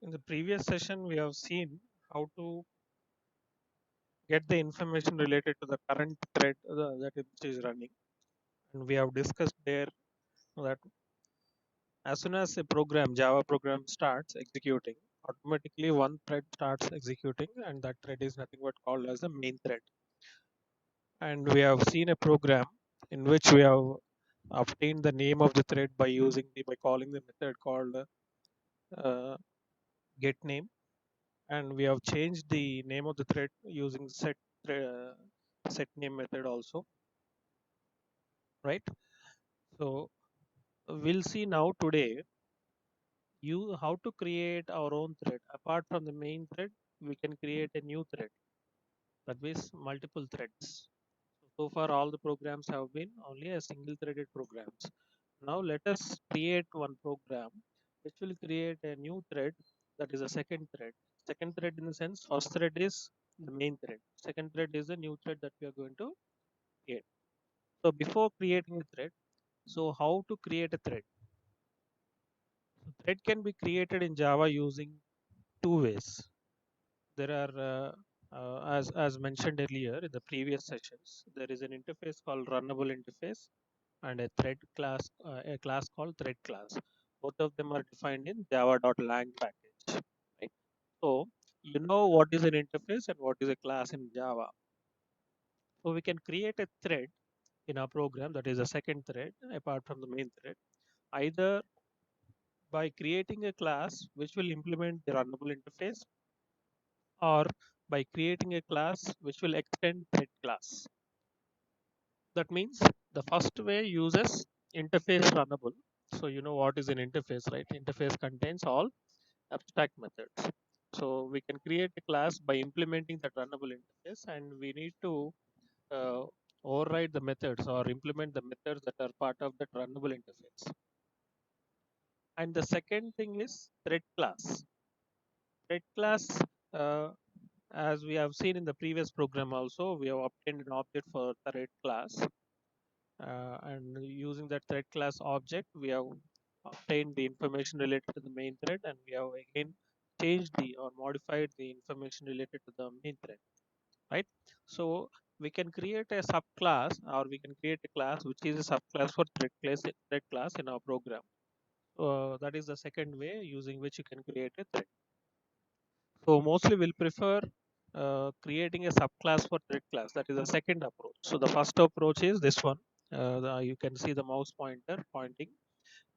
In the previous session, we have seen how to get the information related to the current thread that it is running. And we have discussed there that as soon as a program, Java program starts executing, automatically one thread starts executing, and that thread is nothing but called as the main thread. And we have seen a program in which we have obtained the name of the thread by calling the method called uh, get name, and we have changed the name of the thread using set name method also, right? So we'll see now today you how to create our own thread. Apart from the main thread, we can create a new thread, that means multiple threads. So far all the programs have been only a single threaded programs. Now let us create one program which will create a new thread, that is a second thread. Second thread in the sense first thread is the main thread, second thread is a new thread that we are going to create. So before creating a thread, so how to create a thread? So thread can be created in Java using two ways. There are as mentioned earlier in the previous sessions, there is an interface called runnable interface and a thread class, a class called thread class. Both of them are defined in java.lang package, right? So you know what is an interface and what is a class in Java. So we can create a thread in our program, that is a second thread apart from the main thread, either by creating a class which will implement the runnable interface, or by creating a class which will extend thread class. That means the first way uses interface runnable. So you know what is an interface, right? Interface contains all abstract methods. So we can create a class by implementing that runnable interface, and we need to uh, override the methods or implement the methods that are part of that runnable interface. And the second thing is thread class. Thread class, uh, as we have seen in the previous program also, we have obtained an object for thread class, and using that thread class object, we have obtained the information related to the main thread, and we have again changed the or modified the information related to the main thread, right? So we can create a subclass, or we can create a class which is a subclass for thread class in our program. That is the second way using which you can create a thread. So mostly we'll prefer creating a subclass for thread class. That is the second approach. So the first approach is this one. You can see the mouse pointer pointing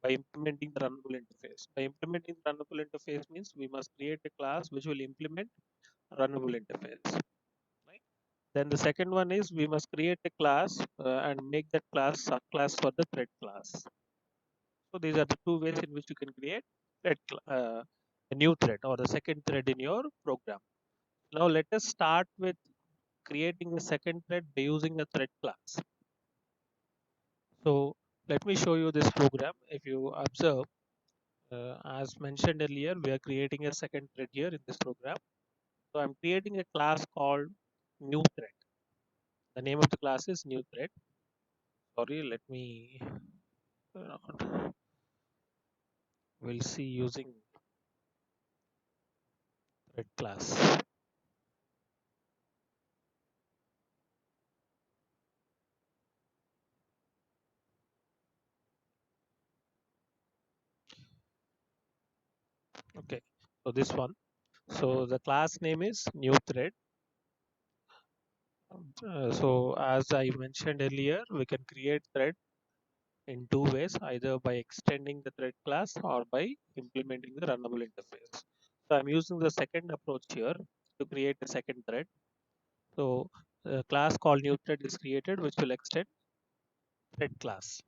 by implementing the runnable interface. By implementing the runnable interface means we must create a class which will implement runnable interface. Right? Then the second one is we must create a class and make that class subclass for the thread class. So these are the two ways in which you can create a new thread or the second thread in your program. Now let us start with creating a second thread by using a thread class. So let me show you this program. If you observe, as mentioned earlier, we are creating a second thread here in this program. So I'm creating a class called new thread. The name of the class is new thread. Sorry, let me, we'll see using thread class. Okay, so this one. So the class name is new thread. So as I mentioned earlier, we can create thread in two ways, either by extending the thread class or by implementing the runnable interface. So I'm using the second approach here to create a second thread. So a class called new thread is created which will extend thread class.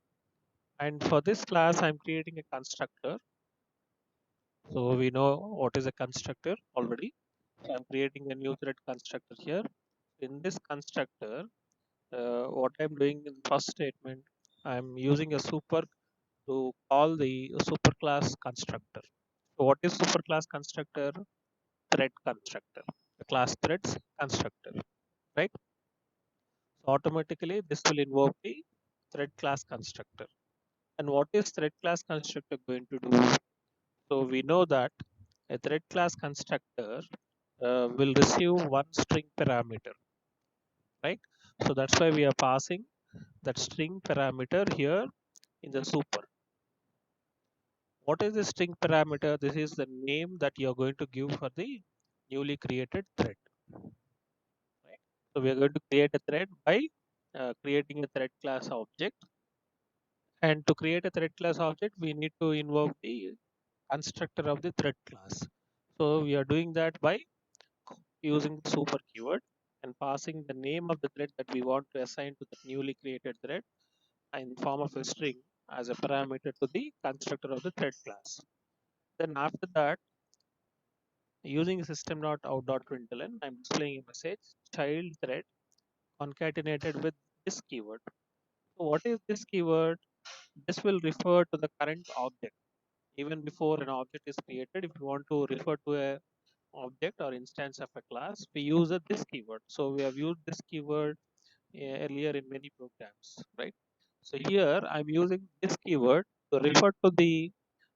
And for this class, I'm creating a constructor. So we know what is a constructor already. So I'm creating a new thread constructor here. In this constructor, what I'm doing in the first statement, I'm using a super to call the superclass constructor. So what is superclass constructor? Thread constructor, the class threads constructor, right? So automatically this will invoke the thread class constructor. And what is thread class constructor going to do? So we know that a thread class constructor will receive one string parameter, right? So that's why we are passing that string parameter here in the super. What is the string parameter? This is the name that you are going to give for the newly created thread, right? So we are going to create a thread by creating a thread class object. And to create a thread class object, we need to invoke the constructor of the thread class. So we are doing that by using the super keyword and passing the name of the thread that we want to assign to the newly created thread in form of a string as a parameter to the constructor of the thread class. Then after that, using system.out.println, I'm displaying a message child thread concatenated with this keyword. So what is this keyword? This will refer to the current object. Even before an object is created, if you want to refer to a object or instance of a class, we use this keyword. So we have used this keyword earlier in many programs, right? So here I'm using this keyword to refer to the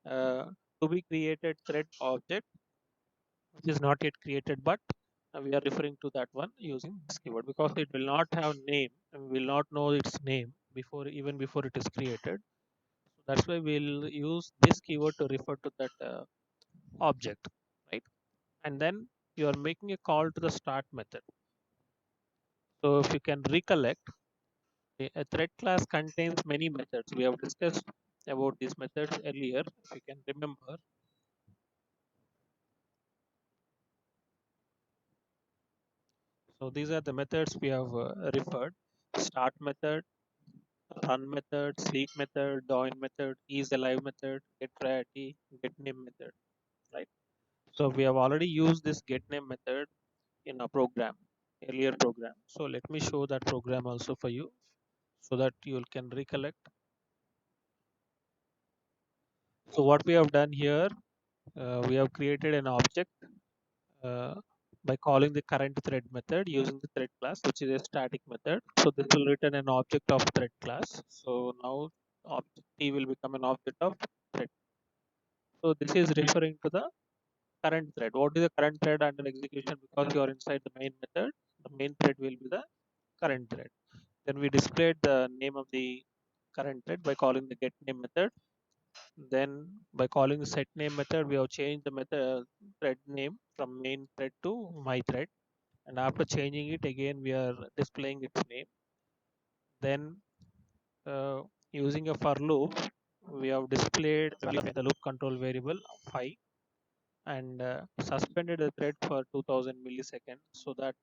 uh, to be created thread object, which is not yet created, but we are referring to that one using this keyword because it will not have name and we will not know its name before even before it is created. So that's why we'll use this keyword to refer to that object, right? And then you are making a call to the start method. So if you can recollect, a thread class contains many methods. We have discussed about these methods earlier. If you can remember, so these are the methods we have referred: start method, run method, sleep method, join method, is alive method, get priority, get name method, right? So we have already used this get name method in a program, earlier program. So let me show that program also for you so that you can recollect. So what we have done here, we have created an object uh, by calling the current thread method using the thread class, which is a static method. So this will return an object of thread class. So now object T will become an object of thread. So this is referring to the current thread. What is the current thread under execution? Because you are inside the main method, the main thread will be the current thread. Then we displayed the name of the current thread by calling the get name method. Then by calling the set name method, we have changed the method thread name from main thread to my thread. And after changing it again, we are displaying its name. Then using a for loop, we have displayed the loop control variable 5 and suspended the thread for 2000 milliseconds so that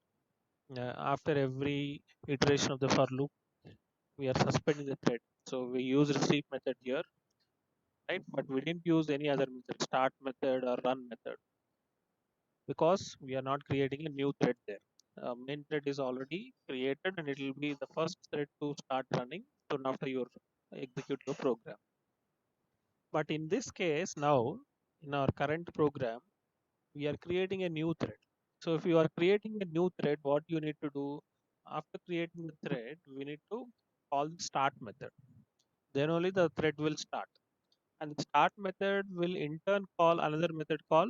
after every iteration of the for loop, we are suspending the thread. So we use receive method here, right? But we didn't use any other method, start method or run method, because we are not creating a new thread there. Main thread is already created and it will be the first thread to start running soon after you execute your program. But in this case, now in our current program, we are creating a new thread. So if you are creating a new thread, what you need to do after creating the thread, we need to call the start method. Then only the thread will start. And the start method will in turn call another method called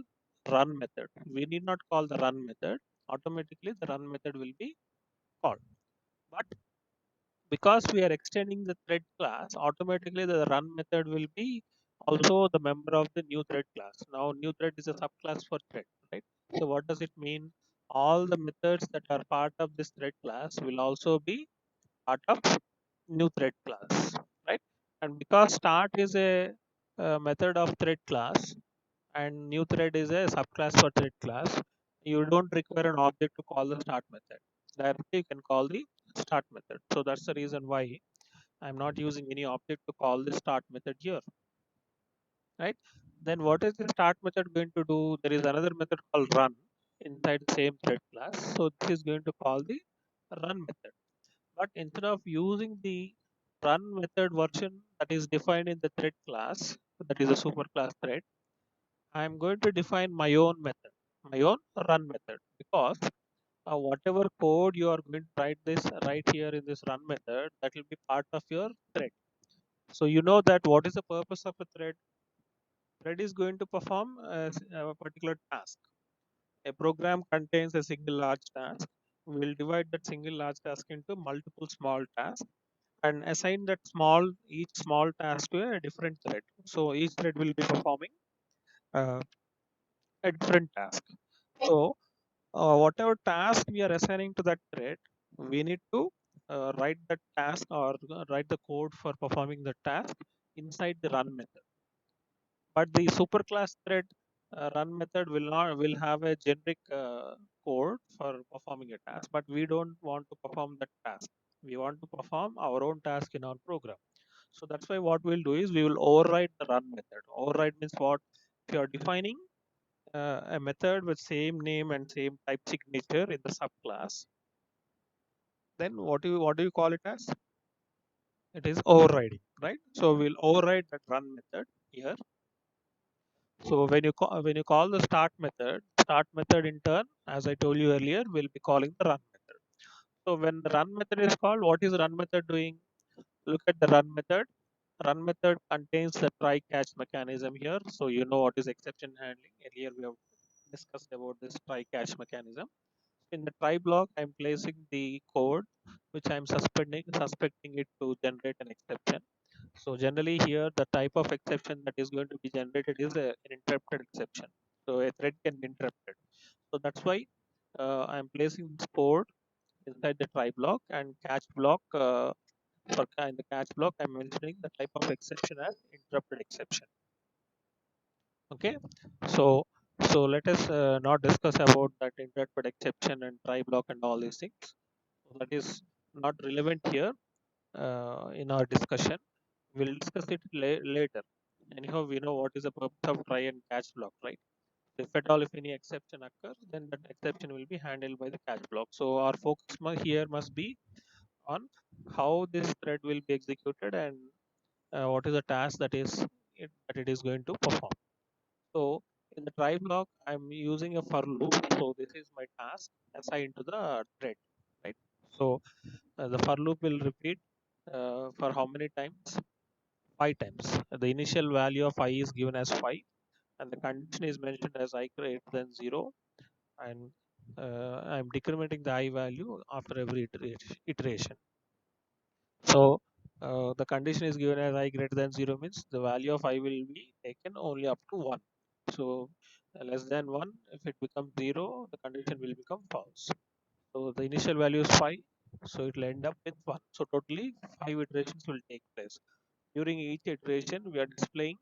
run method. We need not call the run method. Automatically the run method will be called. But because we are extending the thread class, automatically the run method will be also the member of the new thread class. Now new thread is a subclass for thread, right? So what does it mean? All the methods that are part of this thread class will also be part of new thread class, right? And because start is a method of thread class and new thread is a subclass for thread class, you don't require an object to call the start method. Directly you can call the start method. So that's the reason why I'm not using any object to call the start method here, right? Then what is the start method going to do? There is another method called run inside the same thread class. So this is going to call the run method. But instead of using the run method version that is defined in the thread class, that is a super class thread, I am going to define my own method, my own run method, because whatever code you are going to write this right here in this run method, that will be part of your thread. So you know that what is the purpose of a thread? thread is going to perform a particular task. A program contains a single large task. We'll divide that single large task into multiple small tasks and assign that each small task to a different thread. So each thread will be performing uh, a different task. So whatever task we are assigning to that thread, we need to write that task or write the code for performing the task inside the run method. But the superclass thread run method will have a generic code for performing a task, but we don't want to perform that task. We want to perform our own task in our program. So that's why what we'll do is we will override the run method. Override means what? If you are defining a method with same name and same type signature in the subclass, then what do you call it as? It is overriding, right? So we'll override that run method here. So when you call the start method in turn, as I told you earlier, we'll be calling the run method. So when the run method is called, what is run method doing? Look at the run method. Run method contains the try catch mechanism here. So you know what is exception handling. Earlier we have discussed about this try catch mechanism. In the try block, I'm placing the code which I'm suspecting it to generate an exception. So generally here the type of exception that is going to be generated is an interrupted exception. So a thread can be interrupted. So that's why I'm placing this code inside the try block and catch block. In the catch block, I'm mentioning the type of exception as interrupted exception. Okay. So let us not discuss about that interrupted exception and try block and all these things. So that is not relevant here in our discussion. We'll discuss it later. Anyhow, we know what is the purpose of try and catch block, right? If at all, if any exception occurs, then that exception will be handled by the catch block. So our focus here must be on how this thread will be executed and what is the task that it is going to perform. So in the try block, I'm using a for loop. So this is my task assigned to the thread, right? So the for loop will repeat for how many times? 5 times. The initial value of I is given as 5, and the condition is mentioned as I greater than 0, and I'm decrementing the I value after every iteration. So the condition is given as I greater than 0 means the value of I will be taken only up to 1. So less than 1, if it becomes 0, the condition will become false. So the initial value is 5, so it will end up with 1. So totally 5 iterations will take place. During each iteration, we are displaying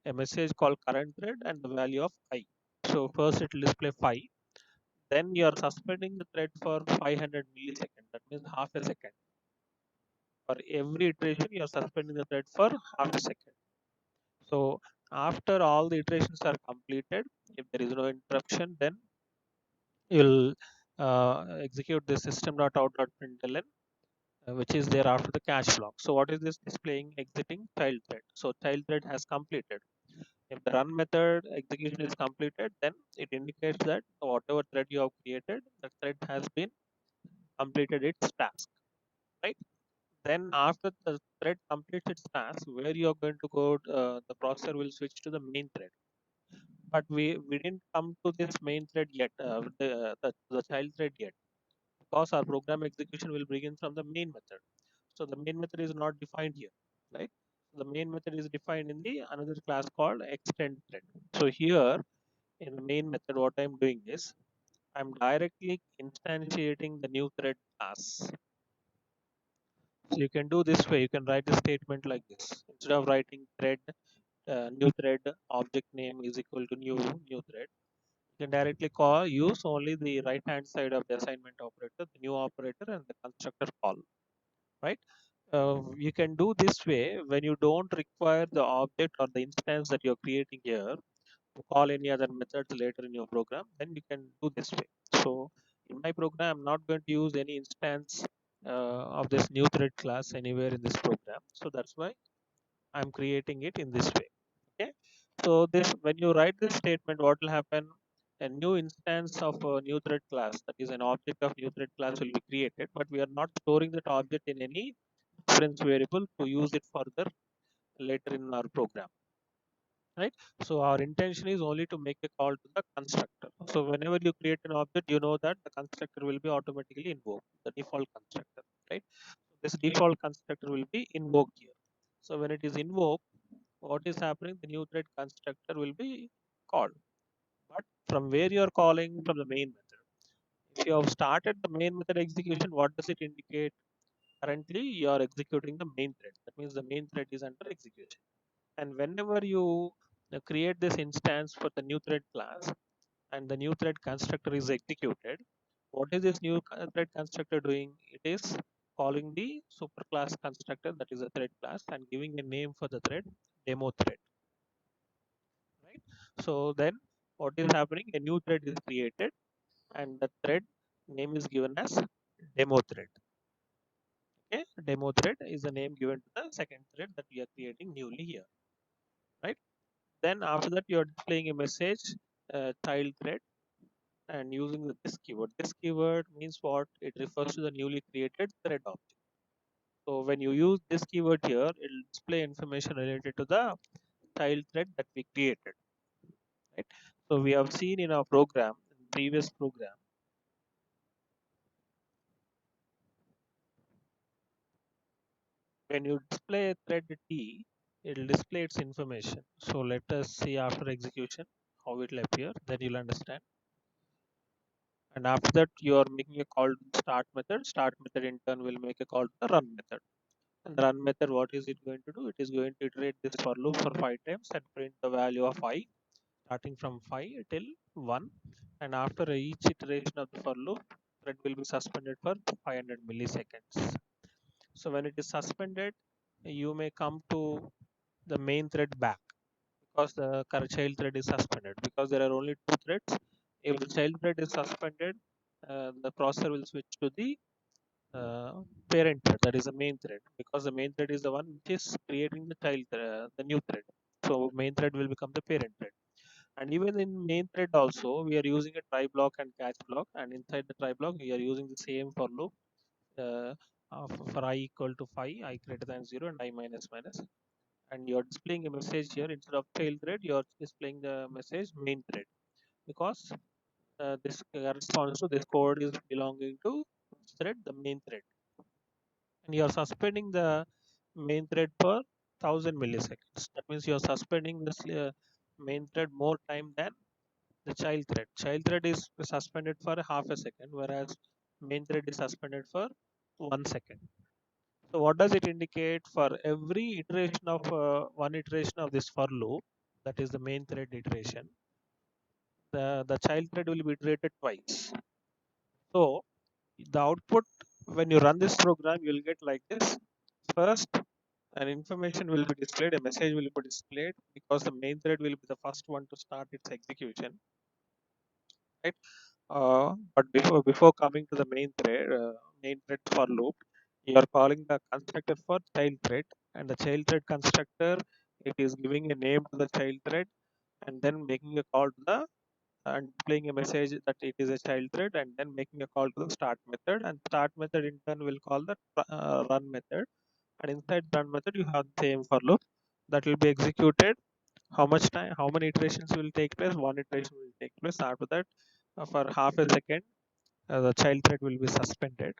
a message called current thread and the value of I. So first it will display 5. Then you are suspending the thread for 500 milliseconds. That means half a second. For every iteration, you are suspending the thread for half a second. So after all the iterations are completed, if there is no interruption, then you'll execute the system.out.println, which is there after the catch block. So what is this displaying? Exiting child thread. So child thread has completed. If the run method execution is completed, then it indicates that whatever thread you have created, the thread has been completed its task, right? Then after the thread completes its task, where you are going to go, the processor will switch to the main thread. But we didn't come to this main thread yet, the child thread yet, because our program execution will begin from the main method. So the main method is not defined here, right? The main method is defined in the another class called extend thread. So here in the main method, what I'm doing is I'm directly instantiating the new thread class. So you can do this way. You can write the statement like this. Instead of writing thread, new thread, object name is equal to new thread. You can directly use only the right hand side of the assignment operator, the new operator, and the constructor call. Right? You can do this way when you don't require the object or the instance that you're creating here to call any other methods later in your program. Then you can do this way. So in my program, I'm not going to use any instance of this new thread class anywhere in this program. So that's why I'm creating it in this way. Okay. So this when you write this statement, what will happen? A new instance of a new thread class, that is an object of new thread class, will be created, but we are not storing that object in any reference variable to use it further later in our program. right? So our intention is only to make a call to the constructor. So whenever you create an object, you know that the constructor will be automatically invoked, the default constructor, right? This default constructor will be invoked here. So when it is invoked, what is happening, the new thread constructor will be called. But from where you are calling, from the main method. If you have started the main method execution, what does it indicate? Currently you are executing the main thread, that means the main thread is under execution. And whenever you create this instance for the new thread class and the new thread constructor is executed, what is this new thread constructor doing? It is calling the superclass constructor, that is a thread class, and giving a name for the thread, demo thread, right? So then what is happening, a new thread is created and the thread name is given as demo thread. Okay, demo thread is the name given to the second thread that we are creating newly here, right? Then after that you are displaying a message, child thread, and using this keyword. This keyword means what? It refers to the newly created thread object. So when you use this keyword here, it will display information related to the child thread that we created, right? So we have seen in our program, in previous program, when you display a thread T, it will display its information. So let us see after execution how it will appear, then you'll understand. And after that, you are making a call to the start method. Start method in turn will make a call to the run method. And the run method, what is it going to do? It is going to iterate this for loop for 5 times and print the value of I, starting from 5 till 1. And after each iteration of the for loop, thread will be suspended for 500 milliseconds. So when it is suspended, you may come to the main thread back because the current child thread is suspended, because there are only two threads. If the child thread is suspended, the processor will switch to the parent thread, that is the main thread, because the main thread is the one which is creating the child the new thread. So main thread will become the parent thread. And even in main thread also, we are using a try block and catch block, and inside the try block we are using the same for loop, uh, for I equal to 5, I greater than 0, and I minus minus. And you're displaying a message here, instead of tail thread you're displaying the message main thread, because this corresponds to this code is belonging to thread, the main thread. And you're suspending the main thread for 1000 milliseconds. That means you're suspending this main thread more time than the child thread. Child thread is suspended for a half a second, whereas main thread is suspended for 1 second. So what does it indicate? For every iteration of one iteration of this for loop, that is the main thread iteration, the child thread will be iterated twice. So the output, when you run this program, you'll get like this. First, an information will be displayed, a message will be displayed, because the main thread will be the first one to start its execution, right? But before coming to the main thread for loop, you are calling the constructor for child thread, and the child thread constructor, it is giving a name to the child thread and then making a call to the and displaying a message that it is a child thread, and then making a call to the start method, and start method in turn will call the run method, and inside run method you have the same for loop that will be executed. How much time, how many iterations will take place? One iteration will take place. After that, for half a second, the child thread will be suspended.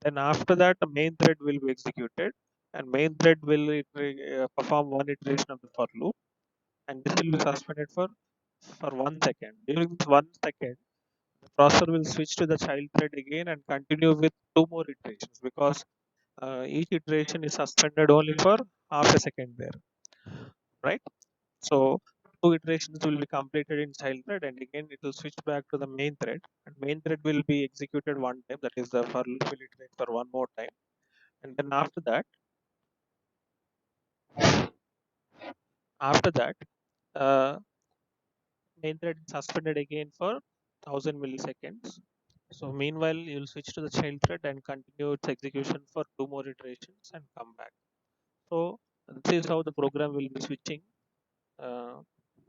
Then after that, the main thread will be executed, and main thread will perform one iteration of the for loop, and this will be suspended for 1 second. During this 1 second, the processor will switch to the child thread again and continue with two more iterations, because each iteration is suspended only for half a second there, right? So two iterations will be completed in child thread, and again it will switch back to the main thread, and main thread will be executed one time, that is the for loop will iterate for one more time, and then after that uh, main thread is suspended again for 1000 milliseconds. So meanwhile, you'll switch to the child thread and continue its execution for two more iterations and come back. So this is how the program will be switching uh,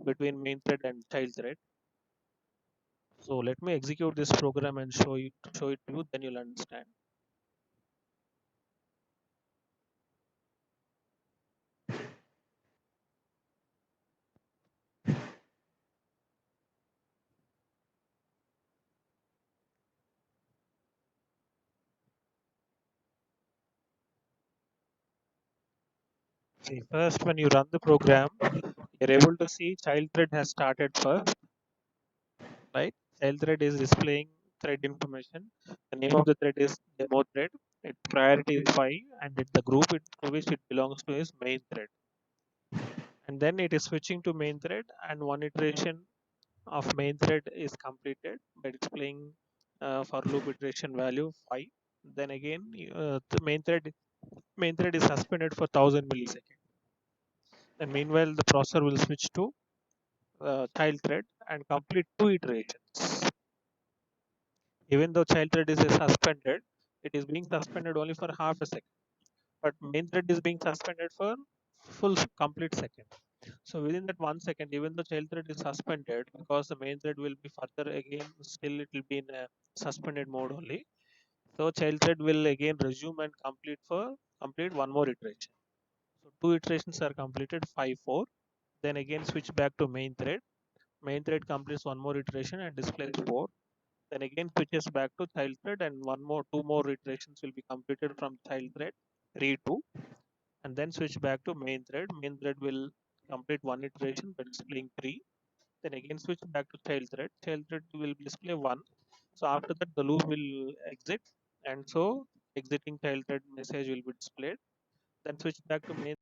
between main thread and child thread. So let me execute this program and show it to you, then you'll understand. See, first when you run the program, you're able to see child thread has started first, right? Child thread is displaying thread information. The name of the thread is demo thread. Its priority is 5, and the group to which it belongs to is main thread. And then it is switching to main thread, and one iteration of main thread is completed by displaying for loop iteration value 5. Then again, the main thread is suspended for 1000 milliseconds. And meanwhile, the processor will switch to child thread and complete 2 iterations. Even though child thread is suspended, it is being suspended only for half a second. But main thread is being suspended for full complete second. So within that 1 second, even though child thread is suspended, because the main thread will be further again, still it will be in a suspended mode only. So child thread will again resume and complete one more iteration. So 2 iterations are completed, 5, 4. Then again switch back to main thread. Main thread completes one more iteration and displays 4. Then again switches back to child thread, and 2 more iterations will be completed from child thread, read 2, and then switch back to main thread. Main thread will complete one iteration by displaying 3. Then again switch back to child thread. Child thread will display 1. So after that the loop will exit, and so exiting child thread message will be displayed. Then switch back to main